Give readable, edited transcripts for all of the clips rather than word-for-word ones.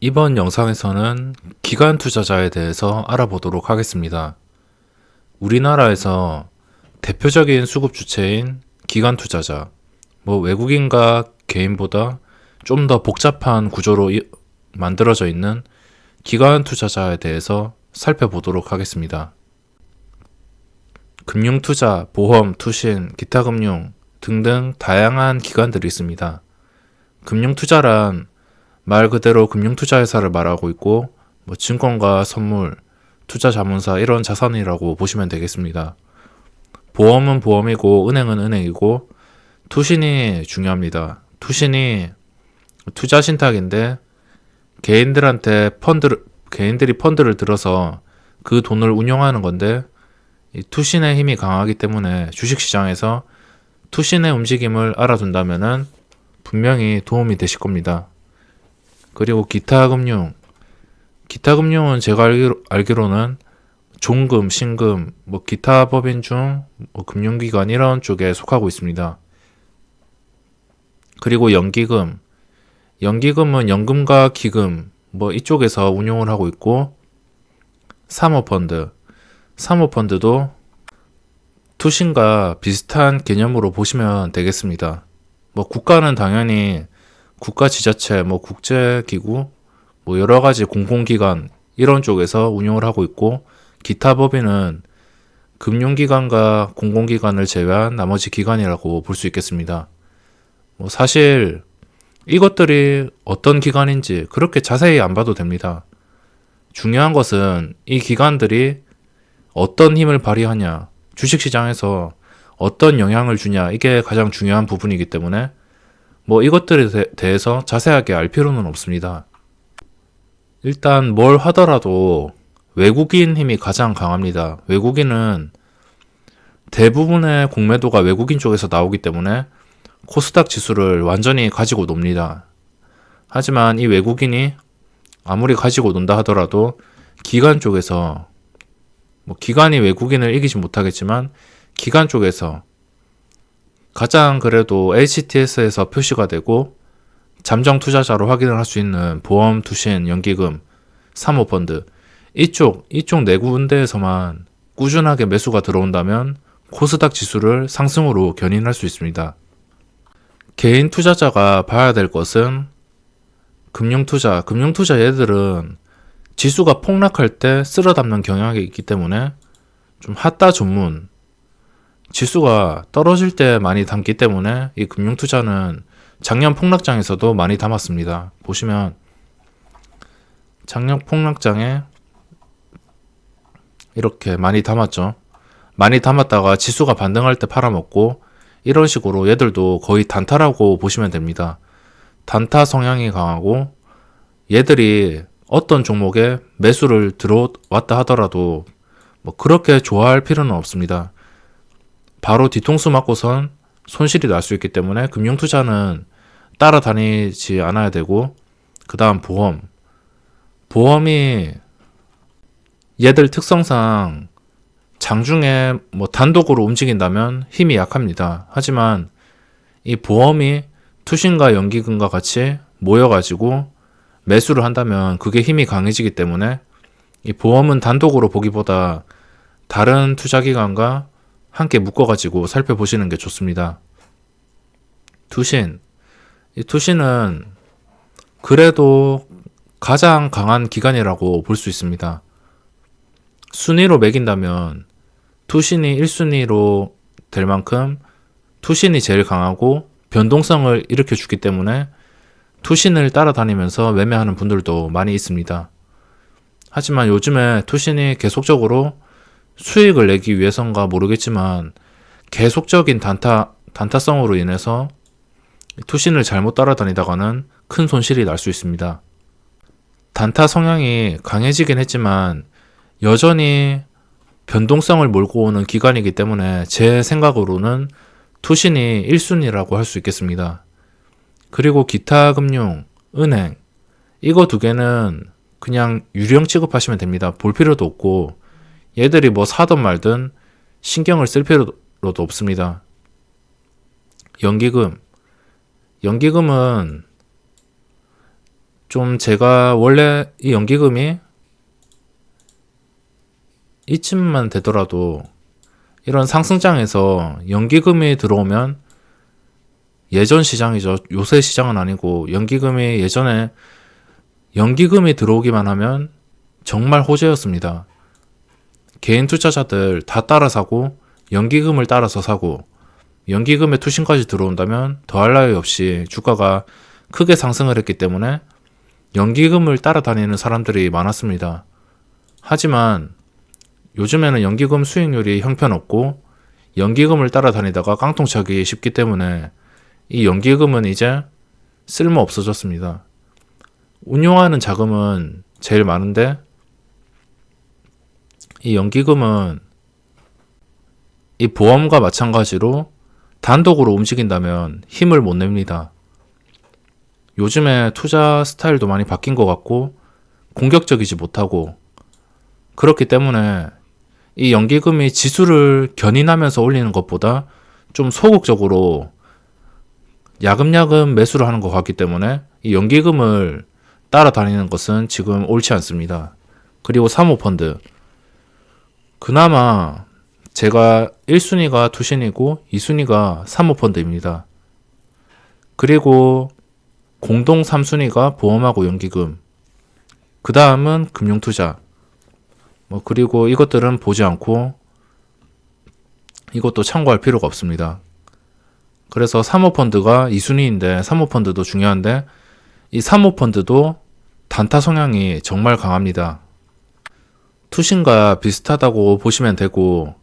이번 영상에서는 기관 투자자에 대해서 알아보도록 하겠습니다. 우리나라에서 대표적인 수급 주체인 기관 투자자, 외국인과 개인보다 좀 더 복잡한 구조로 만들어져 있는 기관 투자자에 대해서 살펴보도록 하겠습니다. 금융투자, 보험, 투신, 기타 금융 등등 다양한 기관들이 있습니다. 금융투자란 말 그대로 금융투자회사를 말하고 있고 증권과 선물, 투자자문사 이런 자산이라고 보시면 되겠습니다. 보험은 보험이고 은행은 은행이고 투신이 중요합니다. 투신이 투자 신탁인데 개인들이 펀드를 들어서 그 돈을 운용하는 건데 이 투신의 힘이 강하기 때문에 주식시장에서 투신의 움직임을 알아둔다면은 분명히 도움이 되실 겁니다. 그리고 기타 금융은 제가 알기로는 종금, 신금, 기타 법인 중 금융기관 이런 쪽에 속하고 있습니다. 그리고 연기금은 연금과 기금 이쪽에서 운용을 하고 있고 사모펀드도 투신과 비슷한 개념으로 보시면 되겠습니다. 국가는 당연히 국가 지자체, 국제기구, 여러 가지 공공기관 이런 쪽에서 운용을 하고 있고 기타 법인은 금융기관과 공공기관을 제외한 나머지 기관이라고 볼 수 있겠습니다. 사실 이것들이 어떤 기관인지 그렇게 자세히 안 봐도 됩니다. 중요한 것은 이 기관들이 어떤 힘을 발휘하냐, 주식시장에서 어떤 영향을 주냐 이게 가장 중요한 부분이기 때문에 이것들에 대해서 자세하게 알 필요는 없습니다. 일단 뭘 하더라도 외국인 힘이 가장 강합니다. 외국인은 대부분의 공매도가 외국인 쪽에서 나오기 때문에 코스닥 지수를 완전히 가지고 놉니다. 하지만 이 외국인이 아무리 가지고 논다 하더라도 기관 쪽에서 기관이 외국인을 이기지 못하겠지만 기관 쪽에서 가장 그래도 HTS에서 표시가 되고 잠정 투자자로 확인을 할 수 있는 보험, 투신, 연기금, 사모펀드 이쪽 네 군데에서만 꾸준하게 매수가 들어온다면 코스닥 지수를 상승으로 견인할 수 있습니다. 개인 투자자가 봐야 될 것은 금융투자 얘들은 지수가 폭락할 때 쓸어담는 경향이 있기 때문에 좀 핫다 전문, 지수가 떨어질 때 많이 담기 때문에 이 금융투자는 작년 폭락장에서도 많이 담았습니다. 보시면 작년 폭락장에 이렇게 많이 담았죠. 많이 담았다가 지수가 반등할 때 팔아먹고 이런 식으로 얘들도 거의 단타라고 보시면 됩니다. 단타 성향이 강하고 얘들이 어떤 종목에 매수를 들어왔다 하더라도 그렇게 좋아할 필요는 없습니다. 바로 뒤통수 맞고선 손실이 날 수 있기 때문에 금융투자는 따라다니지 않아야 되고 그 다음 보험이 얘들 특성상 장중에 단독으로 움직인다면 힘이 약합니다. 하지만 이 보험이 투신과 연기금과 같이 모여가지고 매수를 한다면 그게 힘이 강해지기 때문에 이 보험은 단독으로 보기보다 다른 투자기관과 함께 묶어가지고 살펴보시는 게 좋습니다. 이 투신은 그래도 가장 강한 기관이라고 볼 수 있습니다. 순위로 매긴다면 투신이 1순위로 될 만큼 투신이 제일 강하고 변동성을 일으켜주기 때문에 투신을 따라다니면서 매매하는 분들도 많이 있습니다. 하지만 요즘에 투신이 계속적으로 수익을 내기 위해서인가 모르겠지만 계속적인 단타성으로 인해서 투신을 잘못 따라다니다가는 큰 손실이 날 수 있습니다. 단타 성향이 강해지긴 했지만 여전히 변동성을 몰고 오는 기관이기 때문에 제 생각으로는 투신이 1순위라고 할 수 있겠습니다. 그리고 기타 금융, 은행 이거 두 개는 그냥 유령 취급하시면 됩니다. 볼 필요도 없고 얘들이 사든 말든 신경을 쓸 필요도 없습니다. 연기금은 좀 제가 원래 이 연기금이 이쯤만 되더라도 이런 상승장에서 연기금이 들어오면 예전 시장이죠. 요새 시장은 아니고 연기금이 예전에 연기금이 들어오기만 하면 정말 호재였습니다. 개인 투자자들 다 따라 사고 연기금을 따라서 사고 연기금의 투신까지 들어온다면 더할 나위 없이 주가가 크게 상승을 했기 때문에 연기금을 따라다니는 사람들이 많았습니다. 하지만 요즘에는 연기금 수익률이 형편없고 연기금을 따라다니다가 깡통차기 쉽기 때문에 이 연기금은 이제 쓸모 없어졌습니다. 운용하는 자금은 제일 많은데 이 연기금은 이 보험과 마찬가지로 단독으로 움직인다면 힘을 못 냅니다. 요즘에 투자 스타일도 많이 바뀐 것 같고 공격적이지 못하고 그렇기 때문에 이 연기금이 지수를 견인하면서 올리는 것보다 좀 소극적으로 야금야금 매수를 하는 것 같기 때문에 이 연기금을 따라다니는 것은 지금 옳지 않습니다. 그리고 사모펀드. 그나마 제가 1순위가 투신이고 2순위가 사모펀드입니다. 그리고 공동 3순위가 보험하고 연기금. 그 다음은 금융투자. 그리고 이것들은 보지 않고 이것도 참고할 필요가 없습니다. 그래서 사모펀드가 2순위인데 사모펀드도 중요한데 이 사모펀드도 단타 성향이 정말 강합니다. 투신과 비슷하다고 보시면 되고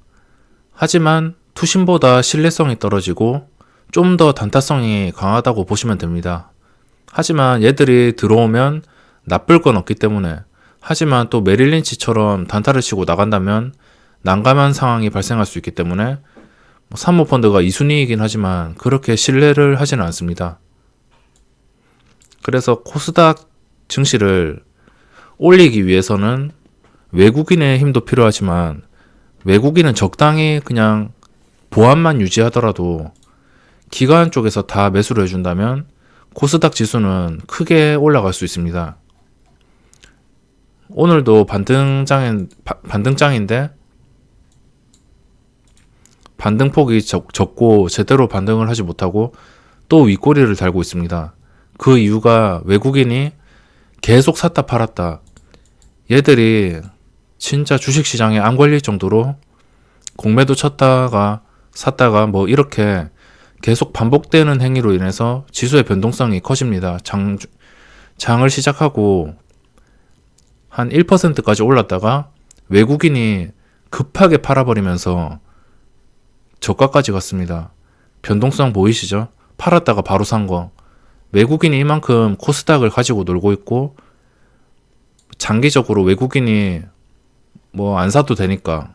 하지만 투신보다 신뢰성이 떨어지고 좀 더 단타성이 강하다고 보시면 됩니다. 하지만 얘들이 들어오면 나쁠 건 없기 때문에 하지만 또 메릴린치처럼 단타를 치고 나간다면 난감한 상황이 발생할 수 있기 때문에 사모펀드가 2순위이긴 하지만 그렇게 신뢰를 하지는 않습니다. 그래서 코스닥 증시를 올리기 위해서는 외국인의 힘도 필요하지만 외국인은 적당히 그냥 보안만 유지하더라도 기관 쪽에서 다 매수를 해준다면 코스닥 지수는 크게 올라갈 수 있습니다. 오늘도 반등장인데 반등폭이 적고 제대로 반등을 하지 못하고 또 윗꼬리를 달고 있습니다. 그 이유가 외국인이 계속 샀다 팔았다. 얘들이 진짜 주식시장에 안 걸릴 정도로 공매도 쳤다가 샀다가 이렇게 계속 반복되는 행위로 인해서 지수의 변동성이 커집니다. 장을 시작하고 한 1%까지 올랐다가 외국인이 급하게 팔아버리면서 저가까지 갔습니다. 변동성 보이시죠? 팔았다가 바로 산 거. 외국인이 이만큼 코스닥을 가지고 놀고 있고 장기적으로 외국인이 안 사도 되니까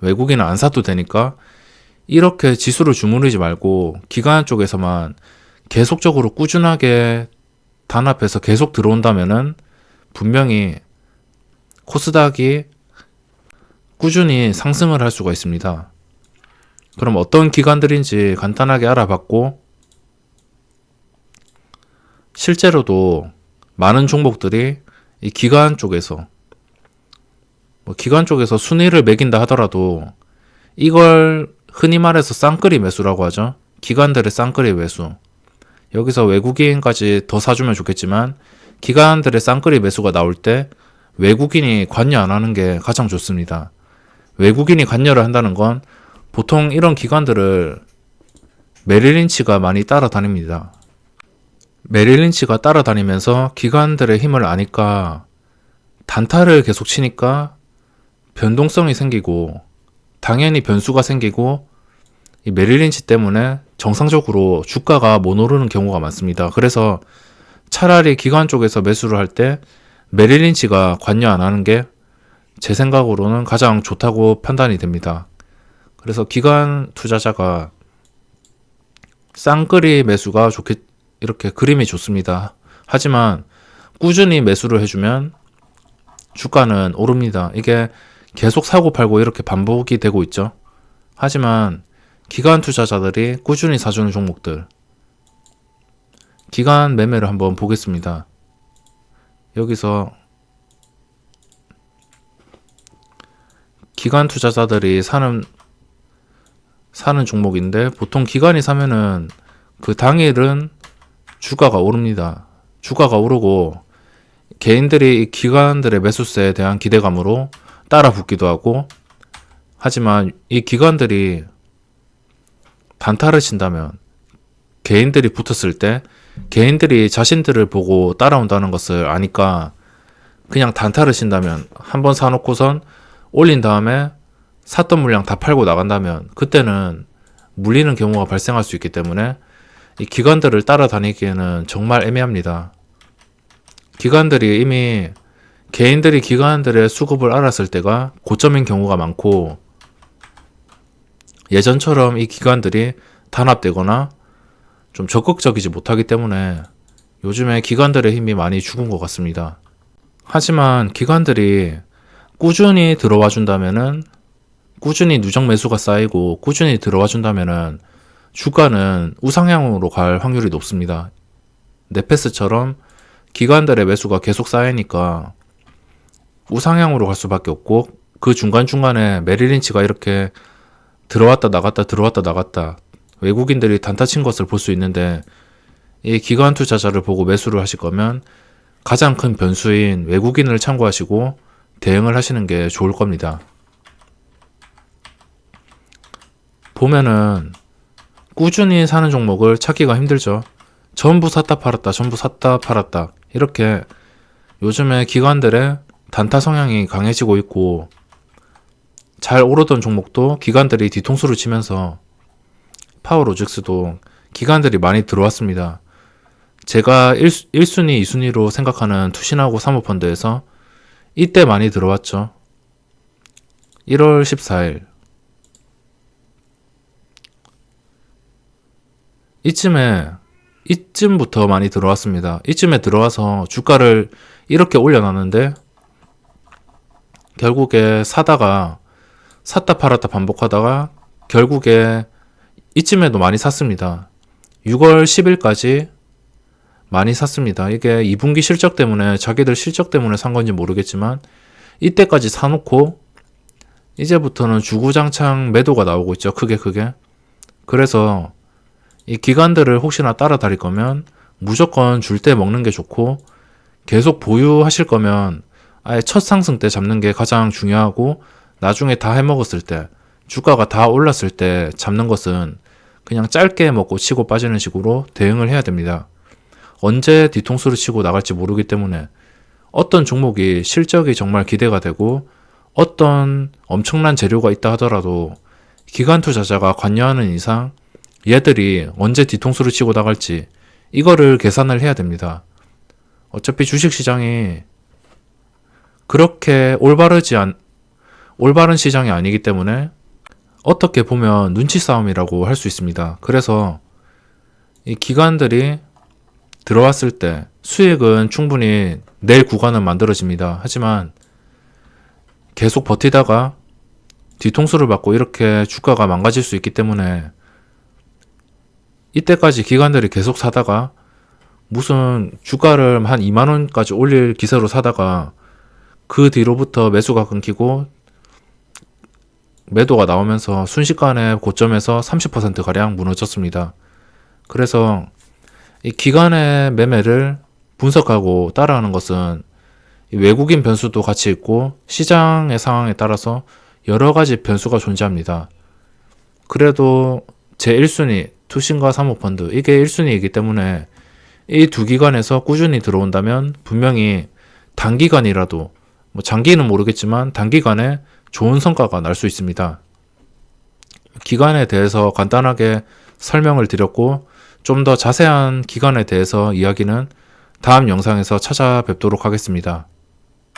외국인은 안 사도 되니까 이렇게 지수를 주무르지 말고 기관 쪽에서만 계속적으로 꾸준하게 단합해서 계속 들어온다면은 분명히 코스닥이 꾸준히 상승을 할 수가 있습니다. 그럼 어떤 기관들인지 간단하게 알아봤고 실제로도 많은 종목들이 이 기관 쪽에서 순위를 매긴다 하더라도 이걸 흔히 말해서 쌍끌이 매수라고 하죠. 기관들의 쌍끌이 매수. 여기서 외국인까지 더 사주면 좋겠지만 기관들의 쌍끌이 매수가 나올 때 외국인이 관여 안 하는 게 가장 좋습니다. 외국인이 관여를 한다는 건 보통 이런 기관들을 메릴린치가 많이 따라다닙니다. 메릴린치가 따라다니면서 기관들의 힘을 아니까 단타를 계속 치니까 변동성이 생기고 당연히 변수가 생기고 이 메릴린치 때문에 정상적으로 주가가 못 오르는 경우가 많습니다. 그래서 차라리 기관 쪽에서 매수를 할 때 메릴린치가 관여 안 하는 게 제 생각으로는 가장 좋다고 판단이 됩니다. 그래서 기관 투자자가 쌍끌이 매수가 이렇게 그림이 좋습니다. 하지만 꾸준히 매수를 해주면 주가는 오릅니다. 이게 계속 사고 팔고 이렇게 반복이 되고 있죠. 하지만 기관 투자자들이 꾸준히 사주는 종목들, 기관 매매를 한번 보겠습니다. 여기서 기관 투자자들이 사는 종목인데, 보통 기관이 사면은 그 당일은 주가가 오릅니다. 주가가 오르고 개인들이 이 기관들의 매수세에 대한 기대감으로 따라 붙기도 하고, 하지만 이 기관들이 단타를 친다면, 개인들이 붙었을 때 개인들이 자신들을 보고 따라온다는 것을 아니까 그냥 단타를 친다면, 한번 사놓고선 올린 다음에 샀던 물량 다 팔고 나간다면 그때는 물리는 경우가 발생할 수 있기 때문에 이 기관들을 따라다니기에는 정말 애매합니다. 기관들이 이미 개인들이 기관들의 수급을 알았을 때가 고점인 경우가 많고, 예전처럼 이 기관들이 단합되거나 좀 적극적이지 못하기 때문에 요즘에 기관들의 힘이 많이 죽은 것 같습니다. 하지만 기관들이 꾸준히 들어와 준다면은, 꾸준히 누적 매수가 쌓이고 꾸준히 들어와 준다면은 주가는 우상향으로 갈 확률이 높습니다. 네페스처럼 기관들의 매수가 계속 쌓이니까 우상향으로 갈 수밖에 없고, 그 중간중간에 메릴린치가 이렇게 들어왔다 나갔다 들어왔다 나갔다 외국인들이 단타 친 것을 볼 수 있는데, 이 기관 투자자를 보고 매수를 하실 거면 가장 큰 변수인 외국인을 참고하시고 대응을 하시는 게 좋을 겁니다. 보면은 꾸준히 사는 종목을 찾기가 힘들죠. 전부 샀다 팔았다 전부 샀다 팔았다, 이렇게 요즘에 기관들의 단타 성향이 강해지고 있고, 잘 오르던 종목도 기관들이 뒤통수를 치면서, 파워로직스도 기관들이 많이 들어왔습니다. 제가 1순위, 2순위로 생각하는 투신하고 사모펀드에서 이때 많이 들어왔죠. 1월 14일 이쯤부터 많이 들어왔습니다. 이쯤에 들어와서 주가를 이렇게 올려놨는데, 결국에 샀다 팔았다 반복하다가 결국에 이쯤에도 많이 샀습니다. 6월 10일까지 많이 샀습니다. 이게 2분기 실적 때문에, 자기들 실적 때문에 산 건지 모르겠지만 이때까지 사놓고 이제부터는 주구장창 매도가 나오고 있죠. 크게. 그래서 이 기관들을 혹시나 따라다닐 거면 무조건 줄 때 먹는 게 좋고, 계속 보유하실 거면 아예 첫 상승 때 잡는 게 가장 중요하고, 나중에 다 해먹었을 때, 주가가 다 올랐을 때 잡는 것은 그냥 짧게 먹고 치고 빠지는 식으로 대응을 해야 됩니다. 언제 뒤통수를 치고 나갈지 모르기 때문에 어떤 종목이 실적이 정말 기대가 되고 어떤 엄청난 재료가 있다 하더라도 기관 투자자가 관여하는 이상 얘들이 언제 뒤통수를 치고 나갈지 이거를 계산을 해야 됩니다. 어차피 주식시장이 그렇게 올바른 시장이 아니기 때문에 어떻게 보면 눈치 싸움이라고 할 수 있습니다. 그래서 이 기관들이 들어왔을 때 수익은 충분히 낼 구간은 만들어집니다. 하지만 계속 버티다가 뒤통수를 받고 이렇게 주가가 망가질 수 있기 때문에, 이때까지 기관들이 계속 사다가 무슨 주가를 한 2만원까지 올릴 기세로 사다가 그 뒤로부터 매수가 끊기고 매도가 나오면서 순식간에 고점에서 30%가량 무너졌습니다. 그래서 이 기관의 매매를 분석하고 따라하는 것은 외국인 변수도 같이 있고 시장의 상황에 따라서 여러 가지 변수가 존재합니다. 그래도 제 1순위 투신과 사모펀드, 이게 1순위이기 때문에 이 두 기관에서 꾸준히 들어온다면 분명히 단기간이라도, 장기는 모르겠지만 단기간에 좋은 성과가 날 수 있습니다. 기간에 대해서 간단하게 설명을 드렸고, 좀 더 자세한 기간에 대해서 이야기는 다음 영상에서 찾아뵙도록 하겠습니다.